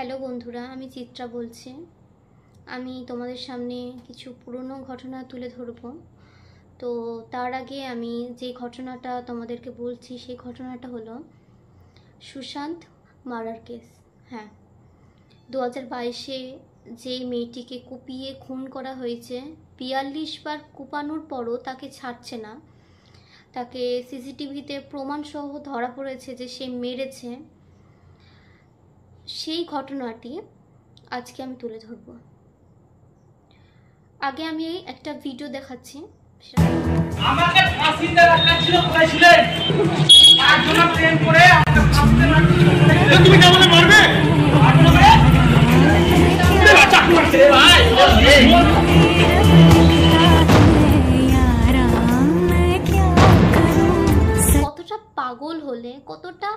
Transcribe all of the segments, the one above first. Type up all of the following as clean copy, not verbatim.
Hello বন্ধুরা, আমি চিত্রা বলছি। আমি তোমাদের সামনে কিছু পুরনো ঘটনা তুলে ধরব। তো তার আগে আমি যে ঘটনাটা তোমাদেরকে বলছি সেই ঘটনাটা হলো সুশান্ত মার্ডার কেস। হ্যাঁ, 2022-এ যেই মেয়েটিকে কুপিয়ে খুন করা হয়েছে, 42 বার কুপানোর পরও তাকে ছাড়ছে না। তাকে সিসিটিভিতে প্রমাণসহ ধরা পড়েছে যে সে মেরেছে। সেই ঘটনাটি আজকে আমি তুলে ধরব। আগে আমি একটা ভিডিও দেখাচ্ছি। আমাকে ফাঁসিতে রাখা ছিল বলেছিলেন একজনা প্রেম করে আমাকে ফাঁসিতে রাখা। তুমি কি আমাকে মারবে? চাকু মারছে ভাই। কতটা পাগল হলে, কতটা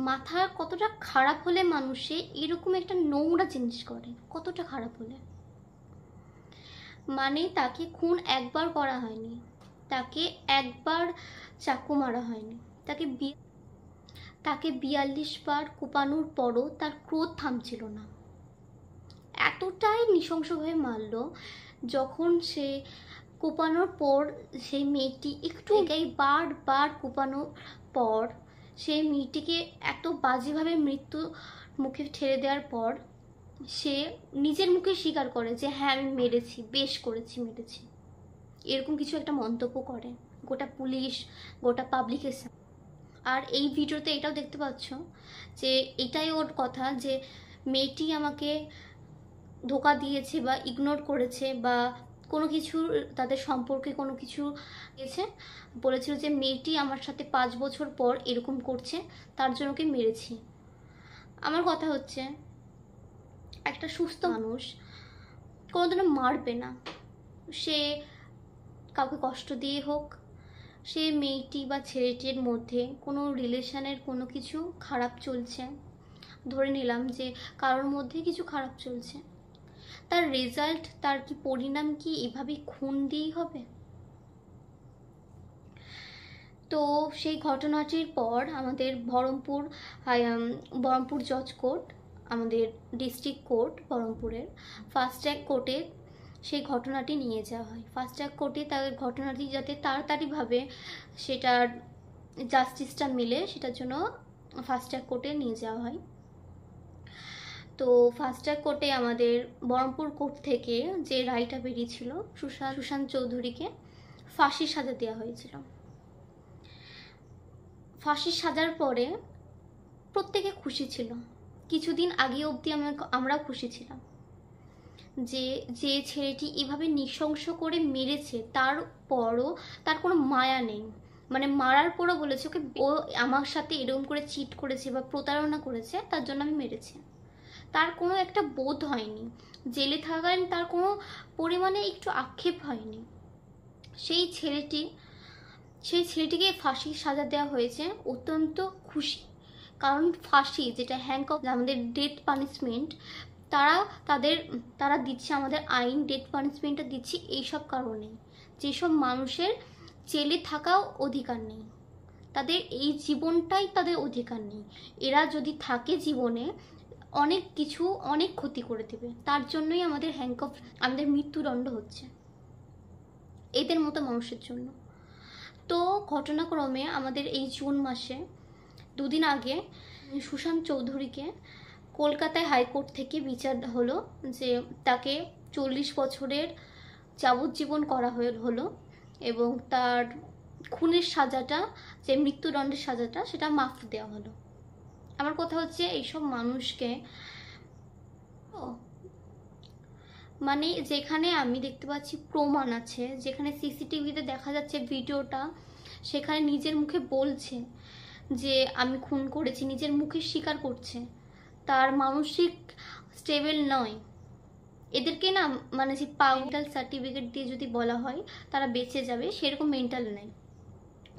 মাথা কতটা খারাপ হলে মানুষে এরকম একটা নোংরা জিনিস করে, কতটা খারাপ হলে। মানে তাকে খুন একবার করা হয়নি, তাকে একবার চাকু মারা হয়নি, তাকে 42 বার কুপানোর পরও তার ক্রোধ থামছিল না। এতটাই নৃশংসভাবে মারল, যখন সে কুপানোর পর সেই মেয়েটি একটু বারবার কুপানোর পর সেই মেয়েটিকে এত বাজেভাবে মৃত্যু মুখে ঠেলে দেওয়ার পর সে নিজের মুখে স্বীকার করে যে হ্যাঁ আমি মেরেছি, বেশ করেছি, মেরেছি, এরকম কিছু একটা মন্তব্য করে গোটা পুলিশ, গোটা পাবলিকের সামনে। আর এই ভিডিওতে এটাও দেখতে পাচ্ছ যে এটাই ওর কথা যে মেয়েটি আমাকে ধোকা দিয়েছে বা ইগনোর করেছে বা কোনো কিছু তাদের সম্পর্কে কোনো কিছু দিয়েছে, বলেছিল যে মেয়েটি আমার সাথে 5 বছর পর এরকম করছে, তার জন্য ওকে মেরেছি। আমার কথা হচ্ছে একটা সুস্থ মানুষ কোনোদিনও মারবে না। সে কাউকে কষ্ট দিয়ে হোক, সে মেয়েটি বা ছেলেটির মধ্যে কোনো রিলেশনের কোনো কিছু খারাপ চলছে, ধরে নিলাম যে কারোর মধ্যে কিছু খারাপ চলছে, তার রেজাল্ট, তার কি পরিণাম কি এভাবে খুন দিয়েই হবে? তো সেই ঘটনাটির পর আমাদের বহরমপুর জজ কোর্ট, আমাদের ডিস্ট্রিক্ট কোর্ট বহরমপুরের ফাস্ট ট্র্যাক কোর্টে সেই ঘটনাটি নিয়ে যাওয়া হয়। ফাস্ট ট্র্যাক কোর্টে তার ঘটনাটি যাতে তাড়াতাড়িভাবে সেটার জাস্টিসটা মিলে, সেটার জন্য ফাস্ট ট্র্যাক কোর্টে নিয়ে যাওয়া হয়। তো ফাস্ট ট্র্যাক কোর্টে আমাদের বহরমপুর কোর্ট থেকে যে রায়টা বেরিয়েছিল, সুশান্ত চৌধুরীকে ফাঁসির সাজা দেওয়া হয়েছিল। ফাঁসির সাজার পরে প্রত্যেকে খুশি ছিল। কিছুদিন আগে অবধি আমরাও খুশি ছিলাম যে যে ছেলেটি এভাবে নৃশংস করে মেরেছে তারপরও তার কোনো মায়া নেই। মানে মারার পরও বলেছে ওকে, ও আমার সাথে এরকম করে চিট করেছে বা প্রতারণা করেছে, তার জন্য আমি মেরেছি। তার কোনো একটা বোধ হয়নি, জেলে থাকাকালীন তার কোনো পরিমাণে একটু আক্ষেপ হয়নি। সেই ছেলেটিকে ফাঁসির সাজা দেওয়া হয়েছে, অত্যন্ত খুশি। কারণ ফাঁসি যেটা হ্যাংকক, আমাদের ডেথ পানিশমেন্ট, তারা দিচ্ছে, আমাদের আইন ডেথ পানিশমেন্টটা দিচ্ছে এইসব কারণে, যেসব মানুষের জেলে থাকাও অধিকার নেই, তাদের এই জীবনটাই তাদের অধিকার নেই, এরা যদি থাকে জীবনে অনেক কিছু, অনেক ক্ষতি করে দেবে, তার জন্যই আমাদের আমাদের মৃত্যুদণ্ড হচ্ছে এদের মতো মানুষের জন্য। তো ঘটনাক্রমে আমাদের এই জুন মাসে 2 দিন আগে সুশান্ত চৌধুরীকে কলকাতায় হাইকোর্ট থেকে বিচার হলো যে তাকে 40 বছরের যাবজ্জীবন করা হলো এবং তার খুনের সাজাটা, যে মৃত্যুদণ্ডের সাজাটা, সেটা মাফ দেওয়া হলো। আমার কথা হচ্ছে এইসব মানুষকে, মানে যেখানে আমি দেখতে পাচ্ছি প্রমাণ আছে, যেখানে সিসিটিভিতে দেখা যাচ্ছে ভিডিওটা, সেখানে নিজের মুখে বলছে যে আমি খুন করেছি, নিজের মুখে স্বীকার করছে, তার মানসিক স্টেবল নয়। এদেরকে না, মানে যে মেন্টাল সার্টিফিকেট দিয়ে যদি বলা হয় তারা বেঁচে যাবে, সেরকম মেন্টাল নেই।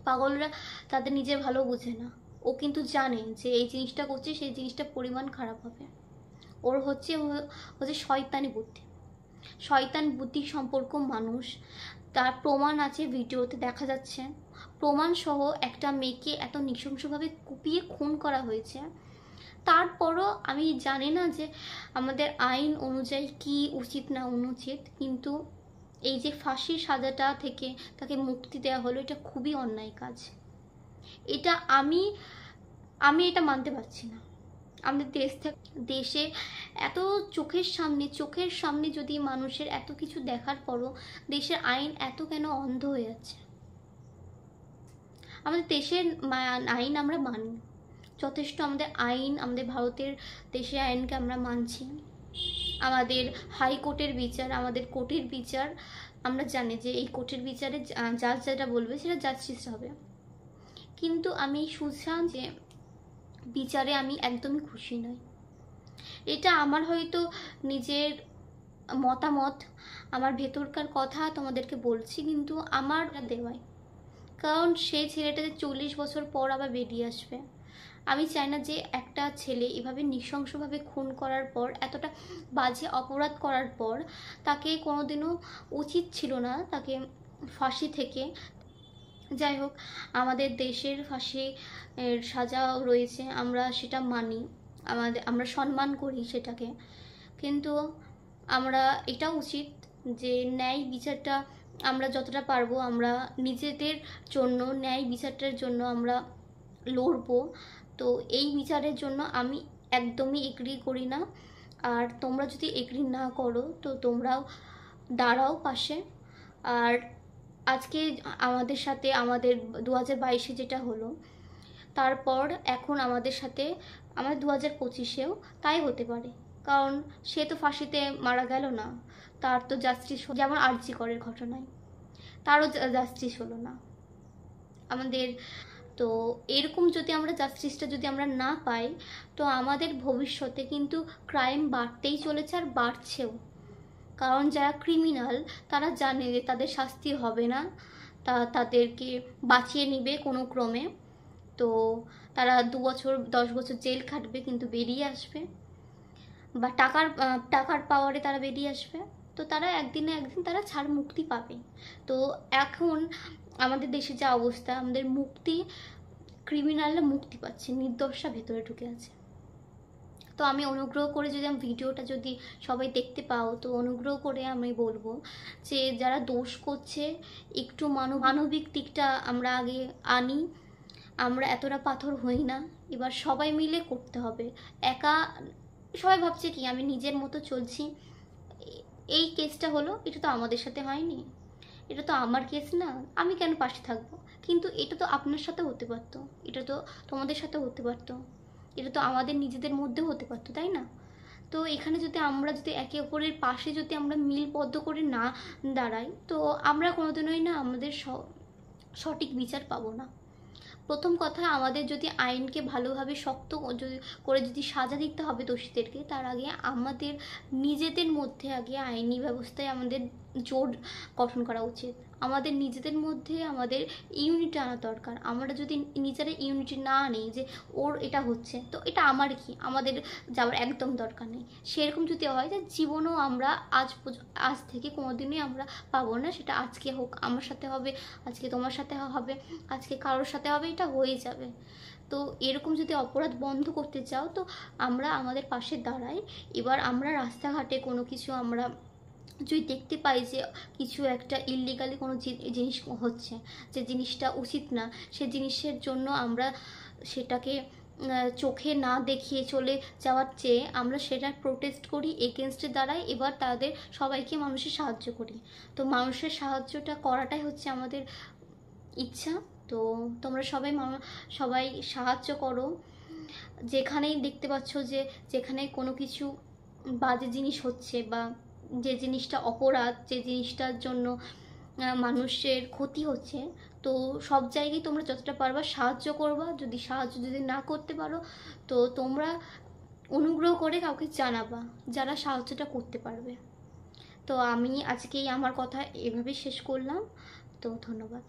পাগলরা তাদের নিজের ভালো বোঝে না। ও কিন্তু জানে যে এই জিনিসটা করছে, সেই জিনিসটার পরিমাণ খারাপ হবে। ওর হচ্ছে শয়তানি বুদ্ধি, শয়তান বুদ্ধি সম্পর্ক মানুষ। তার প্রমাণ আছে, ভিডিওতে দেখা যাচ্ছে প্রমাণ সহ একটা মেয়েকে এত নৃশংসভাবে কুপিয়ে খুন করা হয়েছে। তারপরও আমি জানি না যে আমাদের আইন অনুযায়ী কি উচিত না অনুচিত, কিন্তু এই যে ফাঁসির সাজাটা থেকে তাকে মুক্তি দেওয়া হলো, এটা খুবই অন্যায় কাজ। এটা আমি এটা মানতে পারছি না। আমাদের দেশে এত চোখের সামনে যদি মানুষের এত কিছু দেখার পরও দেশের আইন এত কেন অন্ধ হয়ে যাচ্ছে? আমাদের দেশের আইন আমরা মানি যথেষ্ট, আমাদের আইন, আমাদের ভারতের দেশের আইনকে আমরা মানছি। আমাদের হাইকোর্টের বিচার, আমাদের কোর্টের বিচার, আমরা জানি যে এই কোর্টের বিচারে জাজ যেটা বলবে সেটা জাস্টিস হবে। কিন্তু আমি সুশান্ত যে বিচারে আমি একদমই খুশি নই। এটা আমার হয়তো নিজের মতামত, আমার ভেতরকার কথা তোমাদেরকে বলছি, কিন্তু আমার দেওয়াই, কারণ সেই ছেলেটা যে 40 বছর পর আবার বেরিয়ে আসবে। আমি চাই না যে একটা ছেলে এভাবে নৃশংসভাবে খুন করার পর, এতটা বাজে অপরাধ করার পর, তাকে কোনোদিনও উচিত ছিল না তাকে ফাঁসি থেকে। যাই হোক, আমাদের দেশের ফাঁসি সাজা রয়েছে, আমরা সেটা মানি, আমরা সম্মান করি সেটাকে, কিন্তু আমরা এটা উচিত যে ন্যায় বিচারটা আমরা যতটা পারবো আমরা নিজেদের জন্য, ন্যায় বিচারটার জন্য আমরা লড়বো। তো এই বিচারের জন্য আমি একদমই এগ্রি করি না। আর তোমরা যদি এগ্রি না করো তো তোমরাও দাঁড়াও পাশে। আর আজকে আমাদের সাথে আমাদের 2022-এ যেটা হলো, তারপর এখন আমাদের সাথে আমাদের 2025-এও তাই হতে পারে, কারণ সে তো ফাঁসিতে মারা গেল না, তার তো জাস্টিস, যেমন আরজি করের ঘটনায় তারও জাস্টিস হলো না আমাদের। তো এরকম যদি আমরা জাস্টিসটা যদি আমরা না পাই, তো আমাদের ভবিষ্যতে কিন্তু ক্রাইম বাড়তেই চলেছে, আর বাড়ছেও। কারণ যারা ক্রিমিনাল তারা জানে যে তাদের শাস্তি হবে না, তাদেরকে বাঁচিয়ে নিবে কোনো ক্রমে। তো তারা 2 বছর 10 বছর জেল খাটবে, কিন্তু বেরিয়ে আসবে, বা টাকার পাওয়ারে তারা বেরিয়ে আসবে। তো তারা একদিন না একদিন তারা ছাড় মুক্তি পাবে। তো এখন আমাদের দেশে যা অবস্থা, আমাদের ক্রিমিনালরা মুক্তি পাচ্ছে, নির্দোষরা ভেতরে ঢুকে আছে। তো আমি অনুগ্রহ করে যদি আমি ভিডিওটা যদি সবাই দেখতে পাও, তো অনুগ্রহ করে আমি বলবো যে যারা দোষ করছে একটু মানবিক দিকটা আমরা আগে আনি, আমরা এতটা পাথর হই না। এবার সবাই মিলে করতে হবে, একা সবাই ভাবছে কি আমি নিজের মতো চলছি। এই কেসটা হলো, এটা তো আমাদের সাথে হয়নি, এটা তো আমার কেস না, আমি কেন পাশে থাকবো? কিন্তু এটা তো আপনার সাথে হতে পারতো, এটা তো তোমাদের সাথে হতে পারতো, এটা তো আমাদের নিজেদের মধ্যেও হতে পারতো, তাই না? তো এখানে যদি আমরা যদি একে অপরের পাশে যদি আমরা মিলবদ্ধ করে না দাঁড়াই, তো আমরা কোনোদিনই না আমাদের সঠিক বিচার পাবো না। প্রথম কথা, আমাদের যদি আইনকে ভালোভাবে শক্ত করে যদি সাজা দিতে হবে দোষীদেরকে, তার আগে আমাদের নিজেদের মধ্যে আগে আইনি ব্যবস্থায় আমাদের জোর গঠন করা উচিত। আমাদের নিজেদের মধ্যে আমাদের ইউনিটি আনা দরকার। আমরা যদি নিজেরা ইউনিটি না আনি যে ওর এটা হচ্ছে, তো এটা আমার কি, আমাদের যাওয়ার একদম দরকার নেই। সেরকম যদি হয় যে জীবনও আমরা আজ থেকে কোনোদিনই আমরা পাবো না, সেটা আজকে হোক আমার সাথে হবে, আজকে তোমার সাথে হবে, আজকে কারোর সাথে হবে, এটা হয়ে যাবে। তো এরকম যদি অপরাধ বন্ধ করতে চাও, তো আমরা আমাদের পাশে দাঁড়াই। এবার আমরা রাস্তাঘাটে কোনো কিছু আমরা যদি দেখতে পাই যে কিছু একটা ইললিগালি কোনো জিনিস হচ্ছে, যে জিনিসটা উচিত না, সে জিনিসের জন্য আমরা সেটাকে চোখে না দেখিয়ে চলে যাওয়ার চেয়ে আমরা সেটা প্রোটেস্ট করি, এগেনস্টে দাঁড়াই, এবার তাদের সবাইকে মানুষের সাহায্য করি। তো মানুষের সাহায্যটা করাটাই হচ্ছে আমাদের ইচ্ছা। তো তোমরা সবাই সাহায্য করো। যেখানেই দেখতে পাচ্ছ যে যেখানে কোনো কিছু বাজে জিনিস হচ্ছে, বা যে জিনিসটা অপরাধ, যে জিনিসটার জন্য মানুষের ক্ষতি হচ্ছে, তো সব জায়গায় তোমরা যতটা পারবা সাহায্য করবা। সাহায্য যদি না করতে পারো, তো তোমরা অনুগ্রহ করে কাউকে জানাবা যারা সাহায্যটা করতে পারবে। তো আমি আজকেই আমার কথা এভাবে শেষ করলাম। তো ধন্যবাদ।